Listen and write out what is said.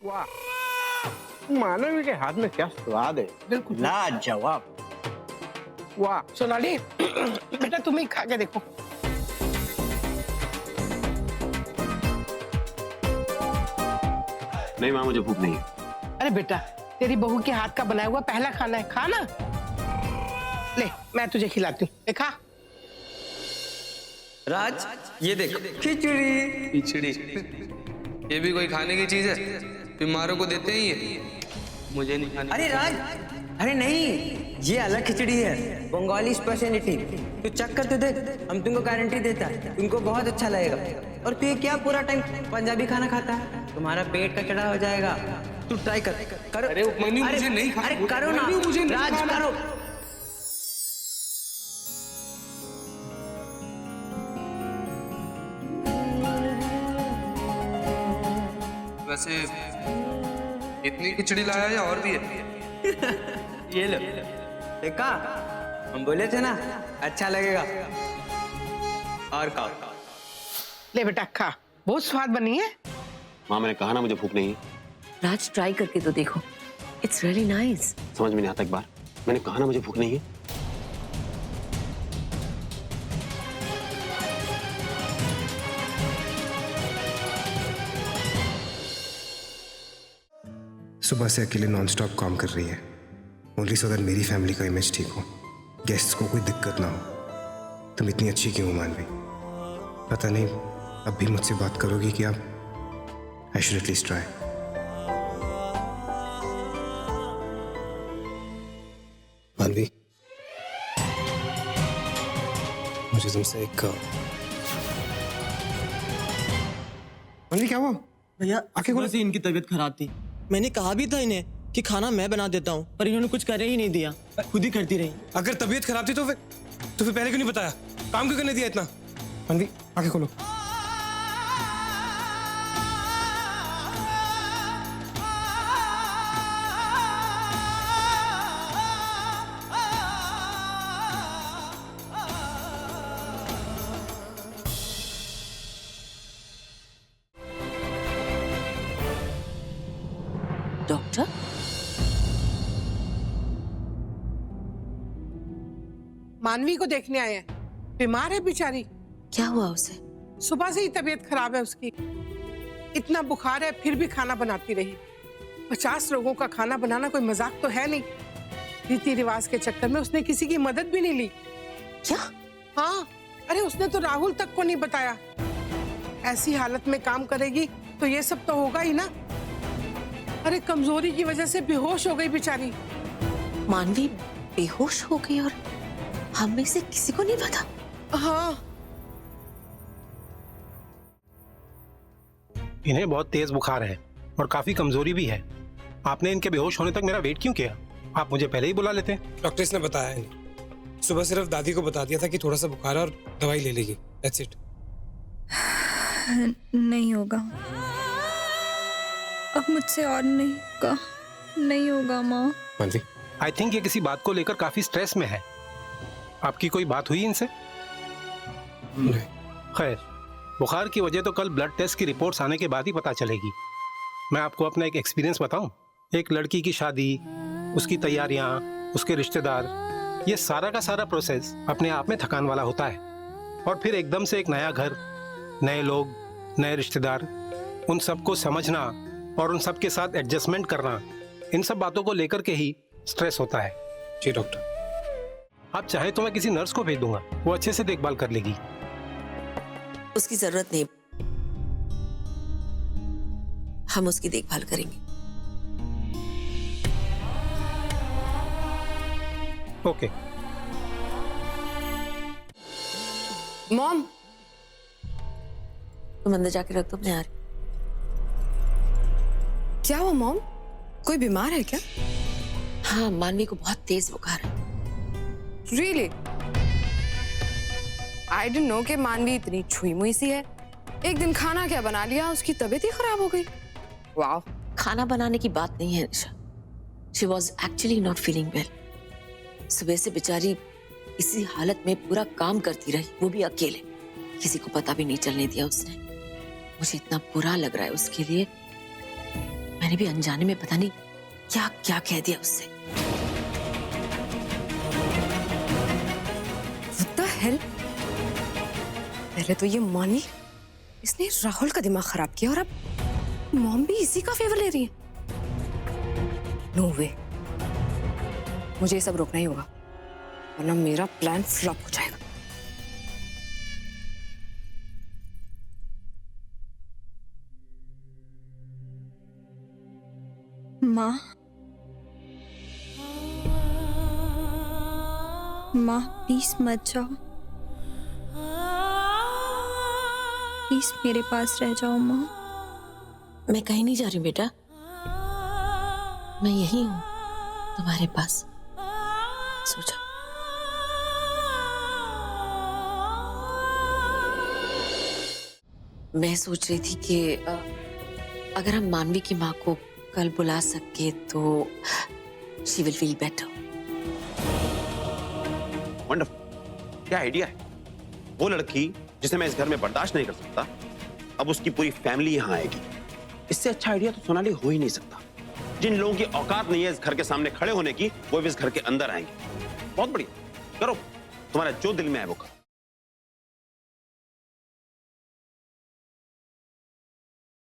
वाह, मानवी के हाथ में क्या स्वाद है, बिल्कुल लाजवाब। वाह सोनाली, बेटा तुम ही खा के देखो। नहीं माँ, मुझे भूख नहीं है। अरे बेटा, तेरी बहू के हाथ का बनाया हुआ पहला खाना है, खा ना। ले मैं तुझे खिलाती हूँ, खा। राज, ये देख खिचड़ी। खिचड़ी ये भी कोई खाने की चीज है? बीमारों को देते हैं ये, मुझे नहीं खानी। अरे राज, अरे नहीं, ये अलग खिचड़ी है, बंगाली स्पेशलिटी। तू चख कर तो देख, हम तुमको गारंटी देता है, तुमको बहुत अच्छा लगेगा। और तू ये क्या पूरा टाइम पंजाबी खाना खाता है? तुम्हारा पेट कचड़ा हो जाएगा। तू ट्राई कर, करो। अरे उपमन्यु, मुझे नहीं खाना। अरे करो ना राज, करो। वैसे इतनी खिचड़ी लाया या और भी है? ये लो, देखा, हम बोले थे ना अच्छा लगेगा। और खाओ। ले बेटा खा, बहुत स्वाद बनी है। माँ, मैंने कहा ना मुझे भूख नहीं है। राज ट्राई करके तो देखो, इट्स रियली नाइस। समझ में नहीं आता एक बार? मैंने कहा ना मुझे भूख नहीं है। सुबह से अकेले नॉनस्टॉप काम कर रही है, ओनली सो दैट मेरी फैमिली का इमेज ठीक हो, गेस्ट्स को कोई दिक्कत ना हो। तुम इतनी अच्छी क्यों हो मानवी? पता नहीं अब भी मुझसे बात करोगी कि आप? I should at least try. मानवी, मुझे तुमसे एक मानवी, क्या हुआ? भैया सुबह से इनकी तबीयत खराब थी। मैंने कहा भी था इन्हें कि खाना मैं बना देता हूँ, पर इन्होंने कुछ करे ही नहीं दिया, खुद ही करती रही। अगर तबीयत खराब थी तो फिर पहले क्यों नहीं बताया? काम क्यों करने दिया इतना? मानवी आंखें खोलो। डॉक्टर, मानवी को देखने आए हैं, बीमार है बेचारी। क्या हुआ उसे? सुबह से ही तबीयत खराब है उसकी, इतना बुखार है फिर भी खाना बनाती रही। 50 लोगों का खाना बनाना कोई मजाक तो है नहीं। रीति रिवाज के चक्कर में उसने किसी की मदद भी नहीं ली। क्या? हाँ, अरे उसने तो राहुल तक को नहीं बताया। ऐसी हालत में काम करेगी तो ये सब तो होगा ही ना। अरे कमजोरी की वजह से बेहोश हो गई बेचारी। मानवी बेहोश हो गई और हम में से किसी को नहीं पता? हाँ, इन्हें बहुत तेज बुखार है और काफी कमजोरी भी है। आपने इनके बेहोश होने तक मेरा वेट क्यों किया? आप मुझे पहले ही बुला लेते। डॉक्टर्स ने बताया है, सुबह सिर्फ दादी को बता दिया था कि थोड़ा सा बुखार है और दवाई ले लेगी, दैट्स इट। नहीं होगा, अब मुझसे और नहीं होगा माँ। मानवी, आई थिंक ये किसी बात को लेकर काफी स्ट्रेस में है। आपकी कोई बात हुई इनसे? नहीं। खैर, बुखार की वजह तो कल ब्लड टेस्ट की रिपोर्ट्स आने के बाद ही पता चलेगी। मैं आपको अपना एक एक्सपीरियंस बताऊं। एक लड़की की शादी, उसकी तैयारियां, उसके रिश्तेदार, ये सारा का सारा प्रोसेस अपने आप में थकान वाला होता है। और फिर एकदम से एक नया घर, नए लोग, नए रिश्तेदार, उन सबको समझना और उन सब के साथ एडजस्टमेंट करना, इन सब बातों को लेकर के ही स्ट्रेस होता है। जी डॉक्टर। आप चाहे तो मैं किसी नर्स को भेज दूंगा, वो अच्छे से देखभाल कर लेगी। उसकी जरूरत नहीं, हम उसकी देखभाल करेंगे। ओके। मॉम, तुम अंदर जाके रख दो, मैं आ रही। क्या हुआ मॉम? कोई बीमार है क्या? हाँ, मानवी को बहुत तेज बुखार है। Really? I didn't know कि मानवी इतनी छुई मुई सी है। एक दिन खाना क्या बना लिया, उसकी तबीयत ही खराब हो गई। वाह। खाना बनाने की बात नहीं है Nisha, she was actually not feeling well. सुबह से बेचारी इसी हालत में पूरा काम करती रही, वो भी अकेले, किसी को पता भी नहीं चलने दिया उसने। मुझे इतना बुरा लग रहा है उसके लिए, मैंने भी अनजाने में पता नहीं क्या क्या कह दिया उससे। What the hell? पहले तो ये मानी इसने राहुल का दिमाग खराब किया और अब मॉम भी इसी का फेवर ले रही है। नो वे, मुझे ये सब रोकना ही होगा वरना मेरा प्लान फ्लॉप हो जाएगा। माँ प्लीज मत जाओ, प्लीज मेरे पास रह जाओ माँ। मैं कहीं नहीं जा रही बेटा, मैं यही हूं तुम्हारे पास। सो जाओ। मैं सोच रही थी कि अगर हम मानवी की माँ को कल बुला सके तो she will feel better. Wonderful, क्या आइडिया है। वो लड़की जिसे मैं इस घर में बर्दाश्त नहीं कर सकता, अब उसकी पूरी फैमिली यहाँ आएगी। इससे अच्छा आइडिया तो सोनाली हो ही नहीं सकता। जिन लोगों की औकात नहीं है इस घर के सामने खड़े होने की, वो भी इस घर के अंदर आएंगे। बहुत बढ़िया, करो, तुम्हारा जो दिल में है वो करो।